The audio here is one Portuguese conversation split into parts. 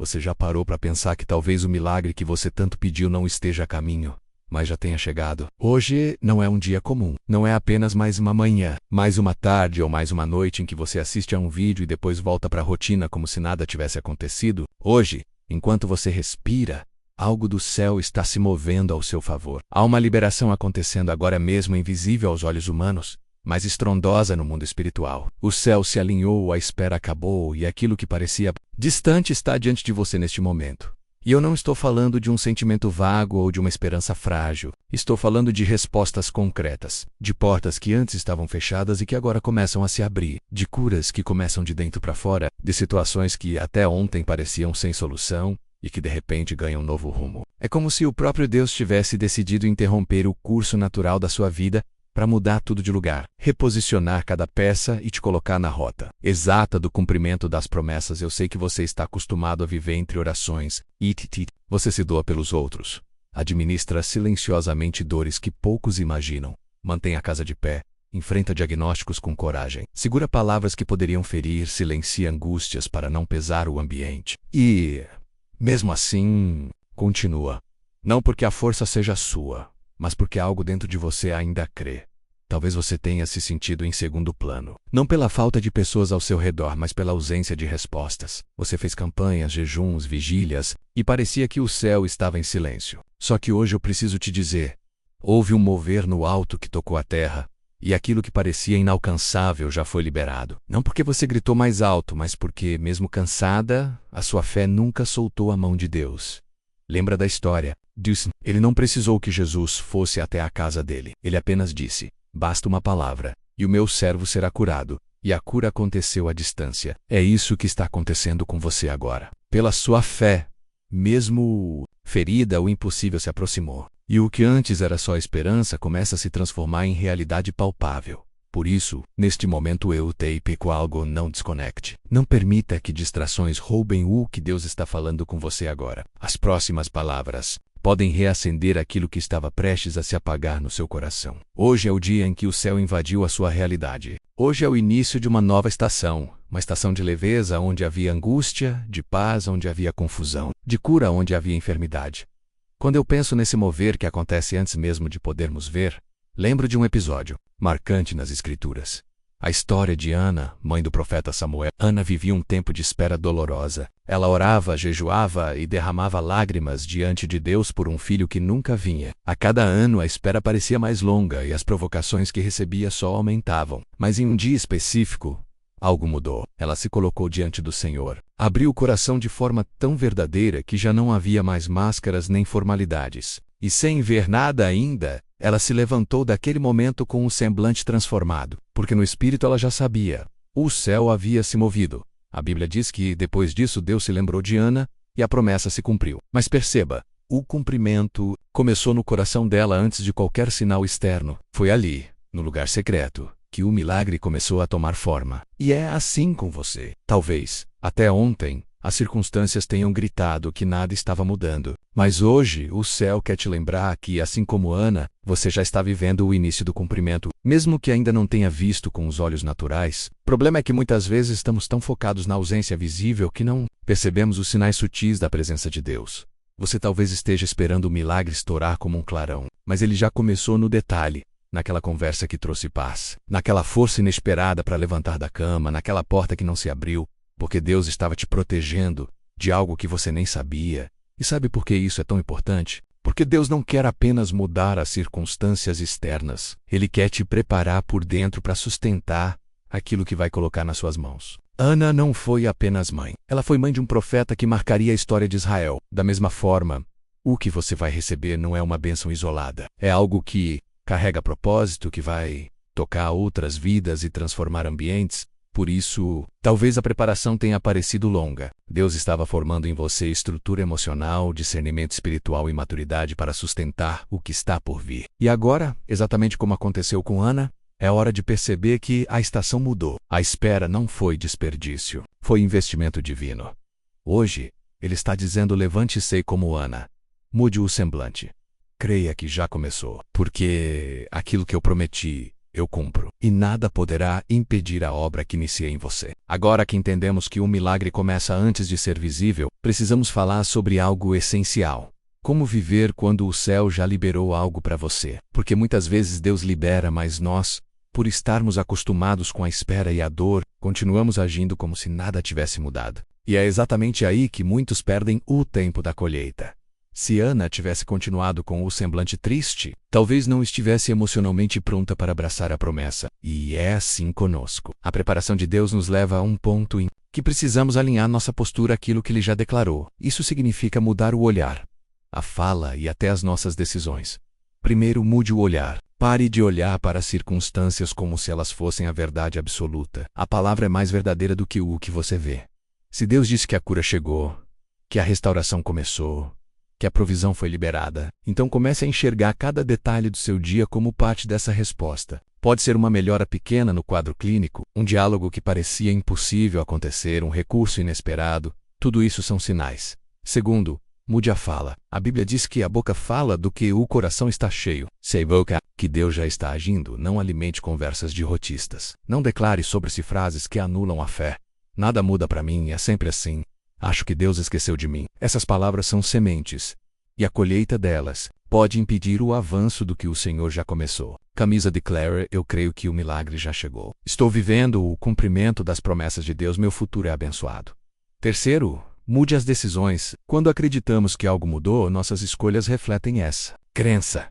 Você já parou para pensar que talvez o milagre que você tanto pediu não esteja a caminho, mas já tenha chegado? Hoje não é um dia comum. Não é apenas mais uma manhã, mais uma tarde ou mais uma noite em que você assiste a um vídeo e depois volta para a rotina como se nada tivesse acontecido. Hoje, enquanto você respira, algo do céu está se movendo ao seu favor. Há uma liberação acontecendo agora mesmo, invisível aos olhos humanos, mas estrondosa no mundo espiritual. O céu se alinhou, a espera acabou e aquilo que parecia distante está diante de você neste momento. E eu não estou falando de um sentimento vago ou de uma esperança frágil. Estou falando de respostas concretas, de portas que antes estavam fechadas e que agora começam a se abrir, de curas que começam de dentro para fora, de situações que até ontem pareciam sem solução e que de repente ganham um novo rumo. É como se o próprio Deus tivesse decidido interromper o curso natural da sua vida para mudar tudo de lugar, reposicionar cada peça e te colocar na rota exata do cumprimento das promessas. Eu sei que você está acostumado a viver entre orações e você se doa pelos outros, administra silenciosamente dores que poucos imaginam, mantém a casa de pé, enfrenta diagnósticos com coragem, segura palavras que poderiam ferir, silencia angústias para não pesar o ambiente. E, mesmo assim, continua. Não porque a força seja sua, mas porque algo dentro de você ainda crê. Talvez você tenha se sentido em segundo plano. Não pela falta de pessoas ao seu redor, mas pela ausência de respostas. Você fez campanhas, jejuns, vigílias, e parecia que o céu estava em silêncio. Só que hoje eu preciso te dizer, houve um mover no alto que tocou a terra, e aquilo que parecia inalcançável já foi liberado. Não porque você gritou mais alto, mas porque, mesmo cansada, a sua fé nunca soltou a mão de Deus. Lembra da história? Ele não precisou que Jesus fosse até a casa dele. Ele apenas disse, basta uma palavra, e o meu servo será curado. E a cura aconteceu à distância. É isso que está acontecendo com você agora. Pela sua fé, mesmo ferida, o impossível se aproximou. E o que antes era só esperança começa a se transformar em realidade palpável. Por isso, neste momento eu te peco algo, não desconecte. Não permita que distrações roubem o que Deus está falando com você agora. As próximas palavras podem reacender aquilo que estava prestes a se apagar no seu coração. Hoje é o dia em que o céu invadiu a sua realidade. Hoje é o início de uma nova estação. Uma estação de leveza onde havia angústia, de paz onde havia confusão, de cura onde havia enfermidade. Quando eu penso nesse mover que acontece antes mesmo de podermos ver, lembro de um episódio marcante nas Escrituras. A história de Ana, mãe do profeta Samuel. Ana vivia um tempo de espera dolorosa. Ela orava, jejuava e derramava lágrimas diante de Deus por um filho que nunca vinha. A cada ano a espera parecia mais longa e as provocações que recebia só aumentavam. Mas em um dia específico, algo mudou. Ela se colocou diante do Senhor. Abriu o coração de forma tão verdadeira que já não havia mais máscaras nem formalidades. E sem ver nada ainda, ela se levantou daquele momento com um semblante transformado, porque no espírito ela já sabia. O céu havia se movido. A Bíblia diz que, depois disso, Deus se lembrou de Ana e a promessa se cumpriu. Mas perceba, o cumprimento começou no coração dela antes de qualquer sinal externo. Foi ali, no lugar secreto, que o milagre começou a tomar forma. E é assim com você. Talvez, até ontem, as circunstâncias tenham gritado que nada estava mudando. Mas hoje, o céu quer te lembrar que, assim como Ana, você já está vivendo o início do cumprimento, mesmo que ainda não tenha visto com os olhos naturais. O problema é que muitas vezes estamos tão focados na ausência visível que não percebemos os sinais sutis da presença de Deus. Você talvez esteja esperando o milagre estourar como um clarão, mas ele já começou no detalhe. Naquela conversa que trouxe paz, naquela força inesperada para levantar da cama, naquela porta que não se abriu, porque Deus estava te protegendo de algo que você nem sabia. E sabe por que isso é tão importante? Porque Deus não quer apenas mudar as circunstâncias externas. Ele quer te preparar por dentro para sustentar aquilo que vai colocar nas suas mãos. Ana não foi apenas mãe. Ela foi mãe de um profeta que marcaria a história de Israel. Da mesma forma, o que você vai receber não é uma bênção isolada. É algo que carrega propósito, que vai tocar outras vidas e transformar ambientes. Por isso, talvez a preparação tenha parecido longa. Deus estava formando em você estrutura emocional, discernimento espiritual e maturidade para sustentar o que está por vir. E agora, exatamente como aconteceu com Ana, é hora de perceber que a estação mudou. A espera não foi desperdício, foi investimento divino. Hoje, Ele está dizendo: levante-se como Ana. Mude o semblante. Creia que já começou, porque aquilo que eu prometi eu cumpro, e nada poderá impedir a obra que iniciei em você. Agora que entendemos que o milagre começa antes de ser visível, precisamos falar sobre algo essencial. Como viver quando o céu já liberou algo para você? Porque muitas vezes Deus libera, mas nós, por estarmos acostumados com a espera e a dor, continuamos agindo como se nada tivesse mudado. E é exatamente aí que muitos perdem o tempo da colheita. Se Ana tivesse continuado com o semblante triste, talvez não estivesse emocionalmente pronta para abraçar a promessa. E é assim conosco. A preparação de Deus nos leva a um ponto em que precisamos alinhar nossa postura àquilo que Ele já declarou. Isso significa mudar o olhar, a fala e até as nossas decisões. Primeiro, mude o olhar. Pare de olhar para as circunstâncias como se elas fossem a verdade absoluta. A palavra é mais verdadeira do que o que você vê. Se Deus disse que a cura chegou, que a restauração começou, que a provisão foi liberada, então comece a enxergar cada detalhe do seu dia como parte dessa resposta. Pode ser uma melhora pequena no quadro clínico, um diálogo que parecia impossível acontecer, um recurso inesperado. Tudo isso são sinais. Segundo, mude a fala. A Bíblia diz que a boca fala do que o coração está cheio. Se a boca que Deus já está agindo, não alimente conversas de rotistas. Não declare sobre-se frases que anulam a fé. Nada muda para mim, é sempre assim. Acho que Deus esqueceu de mim. Essas palavras são sementes, e a colheita delas pode impedir o avanço do que o Senhor já começou. Camisa declara: eu creio que o milagre já chegou. Estou vivendo o cumprimento das promessas de Deus, meu futuro é abençoado. Terceiro, mude as decisões. Quando acreditamos que algo mudou, nossas escolhas refletem essa crença.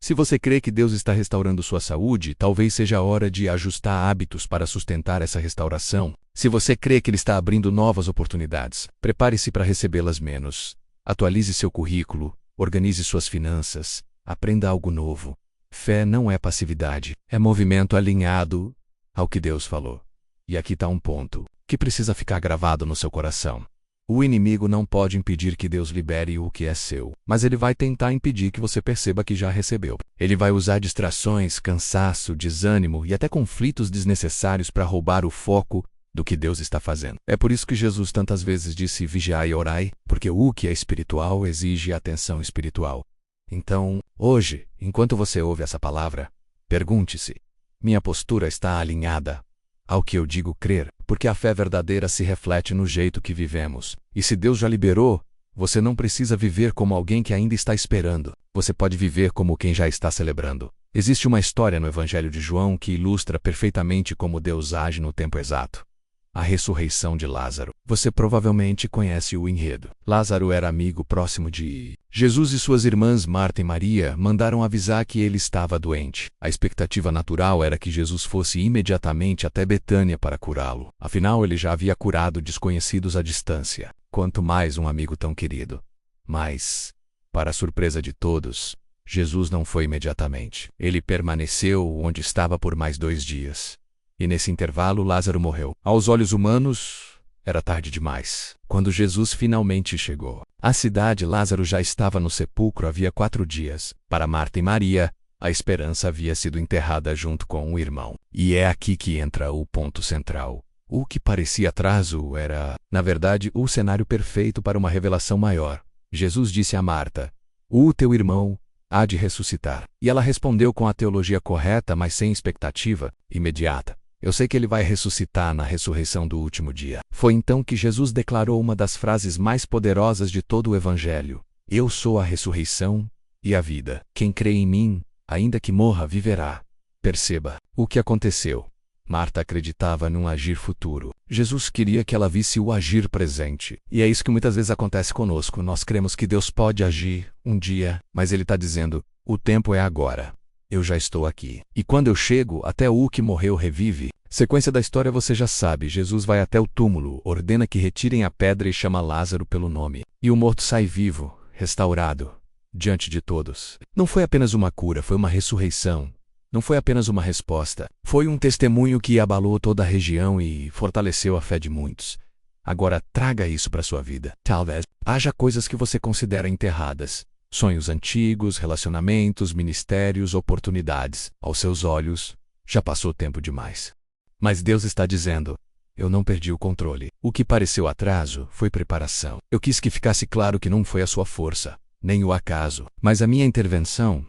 Se você crê que Deus está restaurando sua saúde, talvez seja a hora de ajustar hábitos para sustentar essa restauração. Se você crê que Ele está abrindo novas oportunidades, prepare-se para recebê-las menos. Atualize seu currículo, organize suas finanças, aprenda algo novo. Fé não é passividade, é movimento alinhado ao que Deus falou. E aqui está um ponto que precisa ficar gravado no seu coração. O inimigo não pode impedir que Deus libere o que é seu, mas ele vai tentar impedir que você perceba que já recebeu. Ele vai usar distrações, cansaço, desânimo e até conflitos desnecessários para roubar o foco do que Deus está fazendo. É por isso que Jesus tantas vezes disse: vigiai e orai, porque o que é espiritual exige atenção espiritual. Então, hoje, enquanto você ouve essa palavra, pergunte-se: minha postura está alinhada ao que eu digo crer? Porque a fé verdadeira se reflete no jeito que vivemos. E se Deus já liberou, você não precisa viver como alguém que ainda está esperando. Você pode viver como quem já está celebrando. Existe uma história no Evangelho de João que ilustra perfeitamente como Deus age no tempo exato. A ressurreição de Lázaro. Você provavelmente conhece o enredo. Lázaro era amigo próximo de Jesus e suas irmãs Marta e Maria mandaram avisar que ele estava doente. A expectativa natural era que Jesus fosse imediatamente até Betânia para curá-lo. Afinal, ele já havia curado desconhecidos à distância. Quanto mais um amigo tão querido. Mas, para a surpresa de todos, Jesus não foi imediatamente. Ele permaneceu onde estava por mais 2 dias. E nesse intervalo Lázaro morreu. Aos olhos humanos, era tarde demais. Quando Jesus finalmente chegou à cidade, Lázaro já estava no sepulcro havia 4 dias. Para Marta e Maria, a esperança havia sido enterrada junto com o irmão. E é aqui que entra o ponto central. O que parecia atraso era, na verdade, o cenário perfeito para uma revelação maior. Jesus disse a Marta: o teu irmão há de ressuscitar. E ela respondeu com a teologia correta, mas sem expectativa imediata: eu sei que ele vai ressuscitar na ressurreição do último dia. Foi então que Jesus declarou uma das frases mais poderosas de todo o Evangelho: eu sou a ressurreição e a vida. Quem crê em mim, ainda que morra, viverá. Perceba o que aconteceu. Marta acreditava num agir futuro. Jesus queria que ela visse o agir presente. E é isso que muitas vezes acontece conosco. Nós cremos que Deus pode agir um dia, mas Ele está dizendo: o tempo é agora. Eu já estou aqui. E quando eu chego, até o que morreu revive. Sequência da história você já sabe. Jesus vai até o túmulo, ordena que retirem a pedra e chama Lázaro pelo nome. E o morto sai vivo, restaurado, diante de todos. Não foi apenas uma cura, foi uma ressurreição. Não foi apenas uma resposta. Foi um testemunho que abalou toda a região e fortaleceu a fé de muitos. Agora traga isso para sua vida. Talvez haja coisas que você considera enterradas. Sonhos antigos, relacionamentos, ministérios, oportunidades. Aos seus olhos, já passou tempo demais. Mas Deus está dizendo: eu não perdi o controle. O que pareceu atraso foi preparação. Eu quis que ficasse claro que não foi a sua força, nem o acaso, mas a minha intervenção.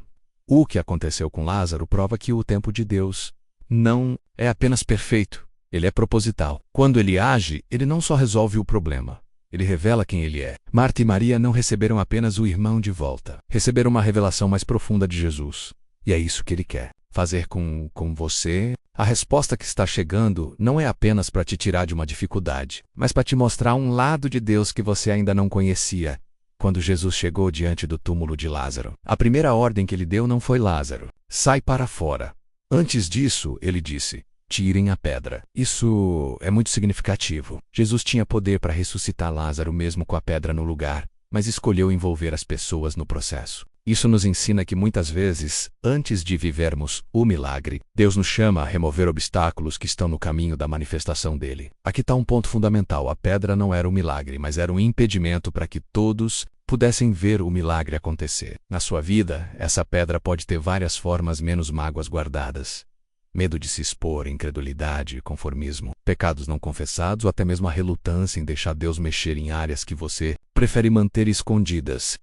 O que aconteceu com Lázaro prova que o tempo de Deus não é apenas perfeito, ele é proposital. Quando ele age, ele não só resolve o problema, ele revela quem ele é. Marta e Maria não receberam apenas o irmão de volta, receberam uma revelação mais profunda de Jesus. E é isso que ele quer fazer com você. A resposta que está chegando não é apenas para te tirar de uma dificuldade, mas para te mostrar um lado de Deus que você ainda não conhecia. Quando Jesus chegou diante do túmulo de Lázaro, a primeira ordem que ele deu não foi: Lázaro, sai para fora. Antes disso, ele disse: tirem a pedra. Isso é muito significativo. Jesus tinha poder para ressuscitar Lázaro mesmo com a pedra no lugar, mas escolheu envolver as pessoas no processo. Isso nos ensina que muitas vezes, antes de vivermos o milagre, Deus nos chama a remover obstáculos que estão no caminho da manifestação dele. Aqui está um ponto fundamental: a pedra não era o milagre, mas era um impedimento para que todos pudessem ver o milagre acontecer. Na sua vida, essa pedra pode ter várias formas, menos mágoas guardadas, medo de se expor, incredulidade, conformismo, pecados não confessados ou até mesmo a relutância em deixar Deus mexer em áreas que você prefere manter escondidas.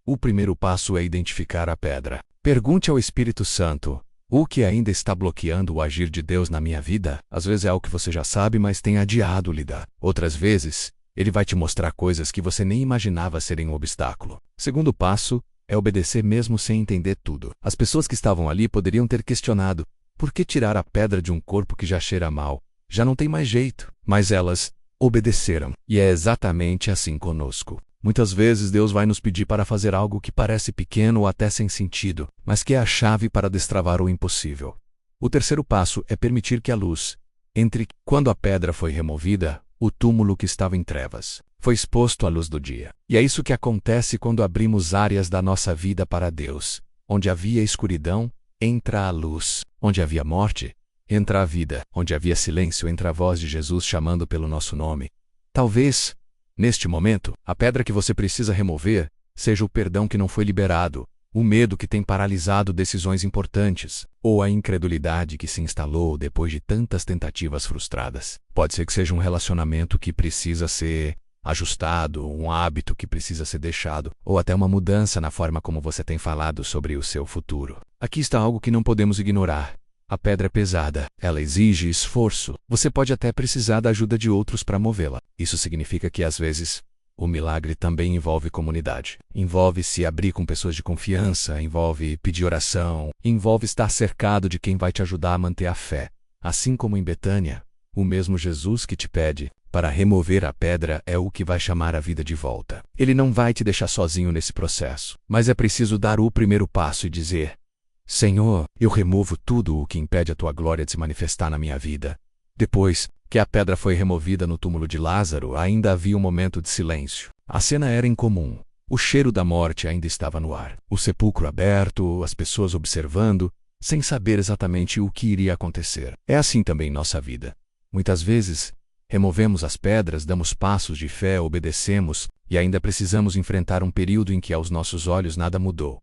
O primeiro passo é identificar a pedra. Pergunte ao Espírito Santo: o que ainda está bloqueando o agir de Deus na minha vida? Às vezes é algo que você já sabe, mas tem adiado lidar. Outras vezes, ele vai te mostrar coisas que você nem imaginava serem um obstáculo. Segundo passo é obedecer mesmo sem entender tudo. As pessoas que estavam ali poderiam ter questionado: por que tirar a pedra de um corpo que já cheira mal? Já não tem mais jeito. Mas elas obedeceram. E é exatamente assim conosco. Muitas vezes Deus vai nos pedir para fazer algo que parece pequeno ou até sem sentido, mas que é a chave para destravar o impossível. O terceiro passo é permitir que a luz entre. Quando a pedra foi removida, o túmulo que estava em trevas foi exposto à luz do dia. E é isso que acontece quando abrimos áreas da nossa vida para Deus. Onde havia escuridão, entra a luz. Onde havia morte, entra a vida. Onde havia silêncio, entra a voz de Jesus chamando pelo nosso nome. Talvez, neste momento, a pedra que você precisa remover seja o perdão que não foi liberado, o medo que tem paralisado decisões importantes, ou a incredulidade que se instalou depois de tantas tentativas frustradas. Pode ser que seja um relacionamento que precisa ser ajustado, um hábito que precisa ser deixado, ou até uma mudança na forma como você tem falado sobre o seu futuro. Aqui está algo que não podemos ignorar. A pedra é pesada, ela exige esforço. Você pode até precisar da ajuda de outros para movê-la. Isso significa que, às vezes, o milagre também envolve comunidade. Envolve se abrir com pessoas de confiança, envolve pedir oração, envolve estar cercado de quem vai te ajudar a manter a fé. Assim como em Betânia, o mesmo Jesus que te pede para remover a pedra é o que vai chamar a vida de volta. Ele não vai te deixar sozinho nesse processo, mas é preciso dar o primeiro passo e dizer: Senhor, eu removo tudo o que impede a tua glória de se manifestar na minha vida. Depois que a pedra foi removida no túmulo de Lázaro, ainda havia um momento de silêncio. A cena era incomum. O cheiro da morte ainda estava no ar. O sepulcro aberto, as pessoas observando, sem saber exatamente o que iria acontecer. É assim também em nossa vida. Muitas vezes, removemos as pedras, damos passos de fé, obedecemos, e ainda precisamos enfrentar um período em que aos nossos olhos nada mudou.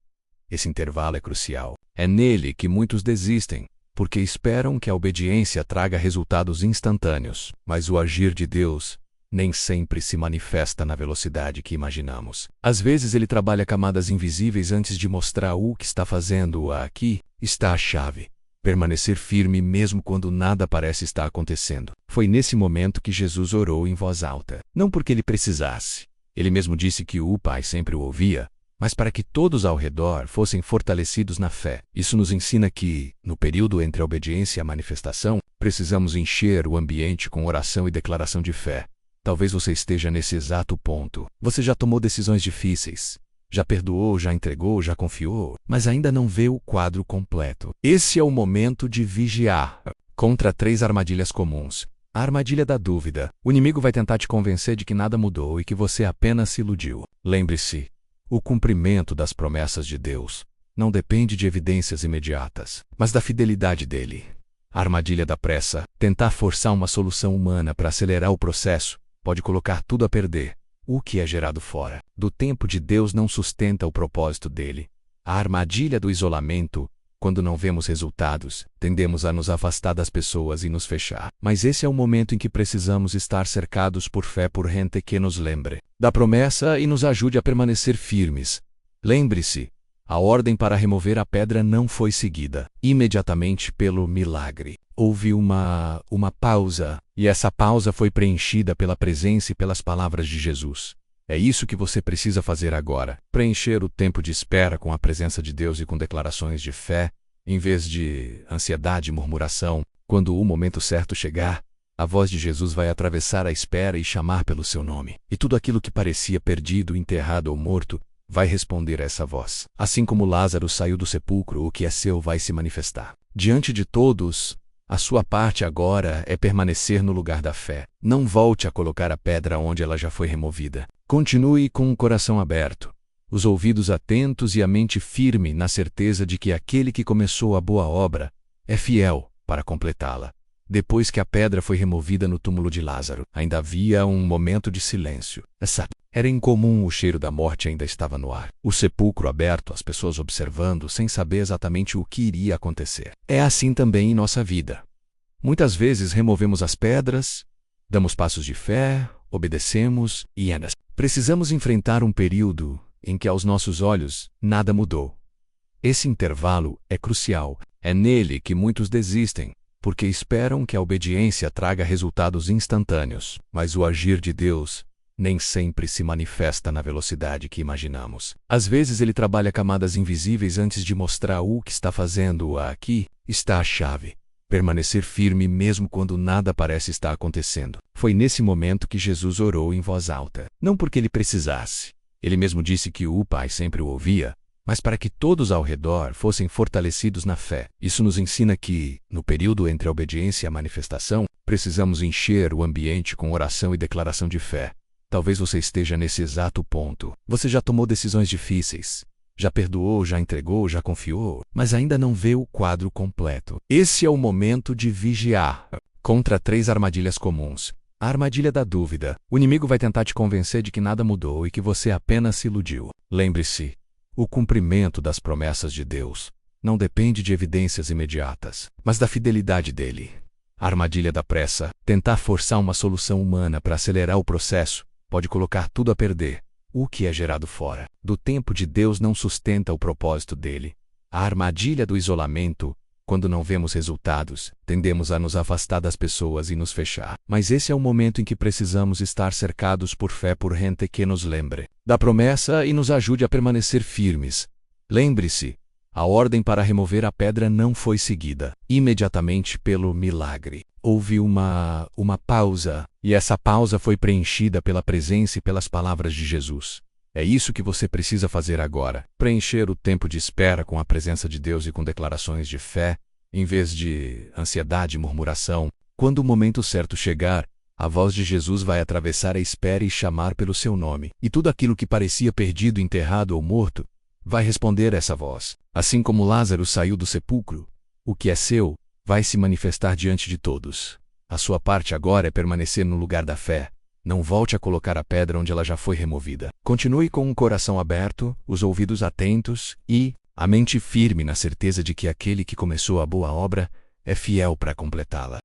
Esse intervalo é crucial. É nele que muitos desistem, porque esperam que a obediência traga resultados instantâneos. Mas o agir de Deus nem sempre se manifesta na velocidade que imaginamos. Às vezes ele trabalha camadas invisíveis antes de mostrar o que está fazendo. Aqui está a chave. Permanecer firme mesmo quando nada parece estar acontecendo. Foi nesse momento que Jesus orou em voz alta. Não porque ele precisasse. Ele mesmo disse que o Pai sempre o ouvia, mas para que todos ao redor fossem fortalecidos na fé. Isso nos ensina que, no período entre a obediência e a manifestação, precisamos encher o ambiente com oração e declaração de fé. Talvez você esteja nesse exato ponto. Você já tomou decisões difíceis, já perdoou, já entregou, já confiou, mas ainda não vê o quadro completo. Esse é o momento de vigiar contra 3 armadilhas comuns. A armadilha da dúvida. O inimigo vai tentar te convencer de que nada mudou e que você apenas se iludiu. Lembre-se, o cumprimento das promessas de Deus não depende de evidências imediatas, mas da fidelidade dele. A armadilha da pressa. Tentar forçar uma solução humana para acelerar o processo pode colocar tudo a perder. O que é gerado fora do tempo de Deus não sustenta o propósito dele. A armadilha do isolamento. Quando não vemos resultados, tendemos a nos afastar das pessoas e nos fechar. Mas esse é o momento em que precisamos estar cercados por fé, por gente que nos lembre da promessa e nos ajude a permanecer firmes. Lembre-se, A ordem para remover a pedra não foi seguida imediatamente pelo milagre. Houve uma pausa, e essa pausa foi preenchida pela presença e pelas palavras de Jesus. É isso que você precisa fazer agora. Preencher o tempo de espera com a presença de Deus e com declarações de fé, em vez de ansiedade e murmuração. Quando o momento certo chegar, a voz de Jesus vai atravessar a espera e chamar pelo seu nome. E tudo aquilo que parecia perdido, enterrado ou morto, vai responder a essa voz. Assim como Lázaro saiu do sepulcro, o que é seu vai se manifestar. Diante de todos, a sua parte agora é permanecer no lugar da fé. Não volte a colocar a pedra onde ela já foi removida. Continue com o coração aberto, os ouvidos atentos e a mente firme na certeza de que aquele que começou a boa obra é fiel para completá-la. Depois que a pedra foi removida no túmulo de Lázaro, ainda havia um momento de silêncio. Era incomum, o cheiro da morte ainda estava no ar. O sepulcro aberto, as pessoas observando, sem saber exatamente o que iria acontecer. É assim também em nossa vida. Muitas vezes removemos as pedras, damos passos de fé, obedecemos e precisamos enfrentar um período em que aos nossos olhos nada mudou. Esse intervalo é crucial. É nele que muitos desistem, porque esperam que a obediência traga resultados instantâneos. Mas o agir de Deus nem sempre se manifesta na velocidade que imaginamos. Às vezes ele trabalha camadas invisíveis antes de mostrar o que está fazendo. Aqui está a chave. Permanecer firme mesmo quando nada parece estar acontecendo. Foi nesse momento que Jesus orou em voz alta. Não porque ele precisasse. Ele mesmo disse que o Pai sempre o ouvia, mas para que todos ao redor fossem fortalecidos na fé. Isso nos ensina que, no período entre a obediência e a manifestação, precisamos encher o ambiente com oração e declaração de fé. Talvez você esteja nesse exato ponto. Você já tomou decisões difíceis. Já perdoou, já entregou, já confiou, mas ainda não vê o quadro completo. Esse é o momento de vigiar contra 3 armadilhas comuns. A armadilha da dúvida. O inimigo vai tentar te convencer de que nada mudou e que você apenas se iludiu. Lembre-se, o cumprimento das promessas de Deus não depende de evidências imediatas, mas da fidelidade dele. A armadilha da pressa. Tentar forçar uma solução humana para acelerar o processo pode colocar tudo a perder. O que é gerado fora do tempo de Deus não sustenta o propósito dele. A armadilha do isolamento. Quando não vemos resultados, tendemos a nos afastar das pessoas e nos fechar. Mas esse é o momento em que precisamos estar cercados por fé, por gente que nos lembre da promessa e nos ajude a permanecer firmes. Lembre-se, a ordem para remover a pedra não foi seguida imediatamente pelo milagre. Houve uma pausa, e essa pausa foi preenchida pela presença e pelas palavras de Jesus. É isso que você precisa fazer agora. Preencher o tempo de espera com a presença de Deus e com declarações de fé, em vez de ansiedade e murmuração. Quando o momento certo chegar, a voz de Jesus vai atravessar a espera e chamar pelo seu nome. E tudo aquilo que parecia perdido, enterrado ou morto, vai responder essa voz. Assim como Lázaro saiu do sepulcro, o que é seu vai se manifestar diante de todos. A sua parte agora é permanecer no lugar da fé. Não volte a colocar a pedra onde ela já foi removida. Continue com o coração aberto, os ouvidos atentos e a mente firme na certeza de que aquele que começou a boa obra é fiel para completá-la.